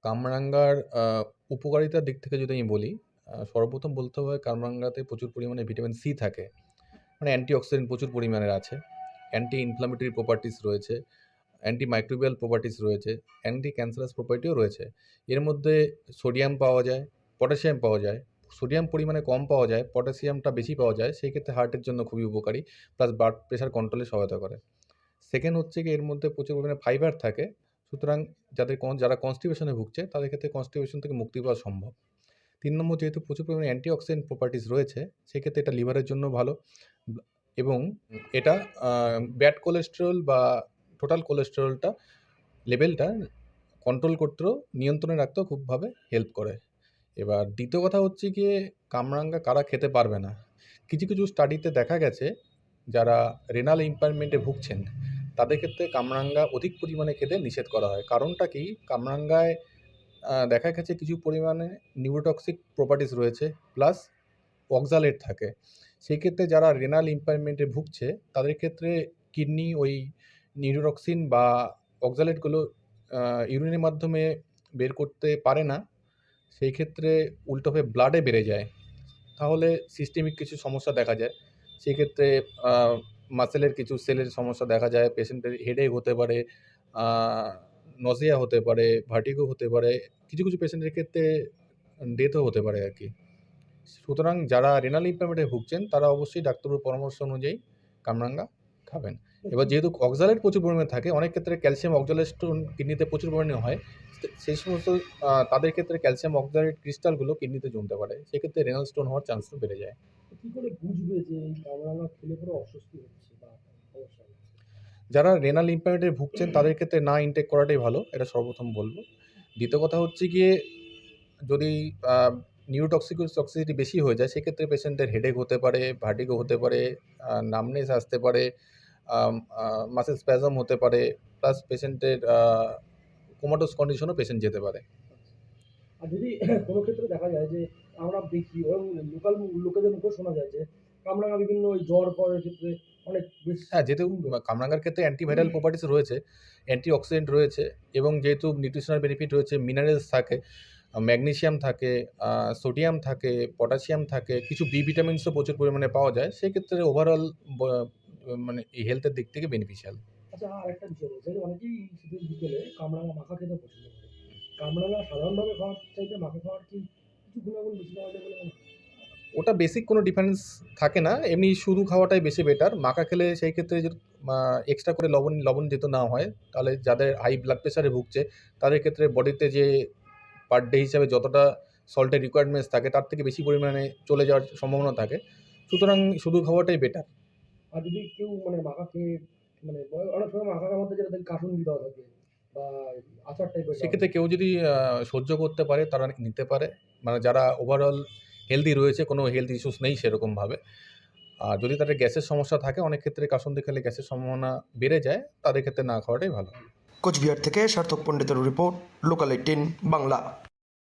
কামরাঙ্গার উপকারিতার দিক থেকে যদি আমি বলি, সর্বপ্রথম বলতে হবে কামরাঙ্গাতে প্রচুর পরিমাণে ভিটামিন সি থাকে। মানে অ্যান্টিঅক্সিডেন্ট প্রচুর পরিমাণের আছে। অ্যান্টি ইনফ্ল্যামেটরি প্রপার্টিস রয়েছে, অ্যান্টি মাইক্রোবিয়াল প্রপার্টিস রয়েছে, অ্যান্টি ক্যান্সারাস প্রপার্টিও রয়েছে। এর মধ্যে সোডিয়াম পাওয়া যায়, পটাশিয়াম পাওয়া যায়। সোডিয়াম পরিমাণে কম পাওয়া যায়, পটাশিয়ামটা বেশি পাওয়া যায়। সেই ক্ষেত্রে হার্টের জন্য খুবই উপকারী। প্লাস ব্লাড প্রেশার কন্ট্রোলে সহায়তা করে। সেকেন্ড হচ্ছে গিয়ে এর মধ্যে প্রচুর পরিমাণে ফাইবার থাকে। সুতরাং যারা কনস্টিপেশনে ভুগছে তাদের ক্ষেত্রে কনস্টিপেশন থেকে মুক্তি পাওয়া সম্ভব। ৩ নম্বর, যেহেতু প্রচুর পরিমাণে অ্যান্টিঅক্সিডেন্ট প্রপার্টিস রয়েছে, সেক্ষেত্রে এটা লিভারের জন্য ভালো। এবং এটা ব্যাড কোলেস্টেরল বা টোটাল কোলেস্টেরলটা লেভেলটা কন্ট্রোল করতেও, নিয়ন্ত্রণে রাখতেও খুবভাবে হেল্প করে। এবার দ্বিতীয় কথা হচ্ছে গিয়ে কামরাঙ্গা কারা খেতে পারবে না। কিছু স্টাডিতে দেখা গেছে যারা রেনাল ইম্পায়ারমেন্টে ভুগছেন তাদের ক্ষেত্রে কামরাঙ্গা অধিক পরিমাণে খেতে নিষেধ করা হয়। কারণটা কি? কামরাঙ্গায় দেখা গেছে কিছু পরিমাণে নিউরোটক্সিক প্রপার্টিস রয়েছে, প্লাস অক্সালেট থাকে। সেই ক্ষেত্রে যারা রেনাল ইম্পায়ারমেন্টে ভুগছে তাদের ক্ষেত্রে কিডনি ওই নিউরোটক্সিন বা অক্সালেটগুলো ইউরিনের মাধ্যমে বের করতে পারে না। সেই ক্ষেত্রে উল্টো হয়ে ব্লাডে বেড়ে যায়। তাহলে সিস্টেমিক কিছু সমস্যা দেখা যায়। সেক্ষেত্রে মাসেলের কিছু সেলের সমস্যা দেখা যায়, পেশেন্টের হেডেক হতে পারে, নজিয়া হতে পারে, ভার্টিগো হতে পারে, কিছু পেশেন্টের ক্ষেত্রে ডেথও হতে পারে আর কি। সুতরাং যারা রেনাল ইম্পায়ারমেন্টে ভুগছেন তারা অবশ্যই ডাক্তারের পরামর্শ অনুযায়ী কামরাঙ্গা খাবেন। এবার যেহেতু অক্সালেট প্রচুর পরিমাণে থাকে, অনেক ক্ষেত্রে ক্যালসিয়াম অক্সালেট স্টোন কিডনিতে প্রচুর পরিমাণে হয়। সেই সমস্ত তাদের ক্ষেত্রে ক্যালসিয়াম অক্সালেট ক্রিস্টালগুলো কিডনিতে জমতে পারে। সেক্ষেত্রে রেনাল স্টোন হওয়ার চান্সও বেড়ে যায়। কি করে বুঝবে যে এই কামরাঙা খেলে পরে অস্বস্তি হচ্ছে বা সমস্যা হচ্ছে? যারা রেনাল ইম্পায়ারমেন্টে ভুগছেন তাদের ক্ষেত্রে না ইনটেক করাটাই ভালো, এটা সর্বপ্রথম বলবো। দ্বিতীয় কথা হচ্ছে গিয়ে যদি টক্সিসিটি বেশি হয়ে যায়, সেক্ষেত্রে পেশেন্টের হেডেক হতে পারে, ভার্টিগো হতে পারে, নামনেস আসতে পারে, মাসেল স্প্যাজম হতে পারে, প্লাস পেশেন্টের কোমাটোস কন্ডিশনও পেশেন্ট যেতে পারে। আর যদি কোনো ক্ষেত্রে দেখা যায় যে আমরা দেখি এবং লোকেদের মুখে শোনা যায় যে কামরাঙা বিভিন্ন ওই জ্বর পরের ক্ষেত্রে অনেক বেশ হ্যাঁ, যেহেতু সুন্দর। কামরাঙ্গার ক্ষেত্রে অ্যান্টিভাইরাল প্রপার্টিস রয়েছে, অ্যান্টিঅক্সিডেন্ট রয়েছে, এবং যেহেতু নিউট্রিশনাল বেনিফিট রয়েছে, মিনারেলস থাকে, ম্যাগনেসিয়াম থাকে, সোডিয়াম থাকে, পটাশিয়াম থাকে, কিছু বি ভিটামিনসও প্রচুর পরিমাণে পাওয়া যায়। সেক্ষেত্রে ওভারঅল মানে এই হেলথের দিক থেকে বেনিফিশিয়াল। আচ্ছা, আরেকটা বিষয় রয়েছে যে অনেকেই শীতের বিকেলে কামরাঙা মাখা খেতে পছন্দ করে। কামরাঙা সাধারণভাবে খাওয়ার চাইতে মাখা খাওয়ার কি কিছু গুণাগুণ বেশি পাওয়া যায় বলে মনে হয়? ওটা বেসিক কোনো ডিফারেন্স থাকে না। এমনি শুধু খাওয়াটাই বেশি বেটার। মাখা খেলে সেই ক্ষেত্রে যদি এক্সট্রা করে লবণ লবণ যেহেতু না হয়, তাহলে যাদের হাই ব্লাড প্রেশারে ভুগছে তাদের ক্ষেত্রে বডিতে যে পার ডে হিসাবে যতটা সল্টের রিকোয়ারমেন্টস থাকে তার থেকে বেশি পরিমাণে চলে যাওয়ার সম্ভাবনা থাকে। সুতরাং শুধু খাওয়াটাই বেটার। আর যদি কেউ মানে মাখা খেয়ে মানে অনেক সময় মাখার মধ্যে যেটা থাকে কাসুন্দি দেওয়া থাকে বা আচার টাইপের দেওয়া সেক্ষেত্রে থাকে। কেউ যদি সহ্য করতে পারে তারা নিতে পারে। মানে যারা ওভারঅল হেলদি রয়েছে, কোনো হেলথ ইস্যুস নেই সেরকমভাবে। আর যদি তাদের গ্যাসের সমস্যা থাকে, অনেক ক্ষেত্রে কাসুন্দি খেলে গ্যাসের সম্ভাবনা বেড়ে যায়, তাদের ক্ষেত্রে না খাওয়াটাই ভালো। কোচবিহার থেকে সার্থক পণ্ডিতের রিপোর্ট, লোকাল 18 বাংলা।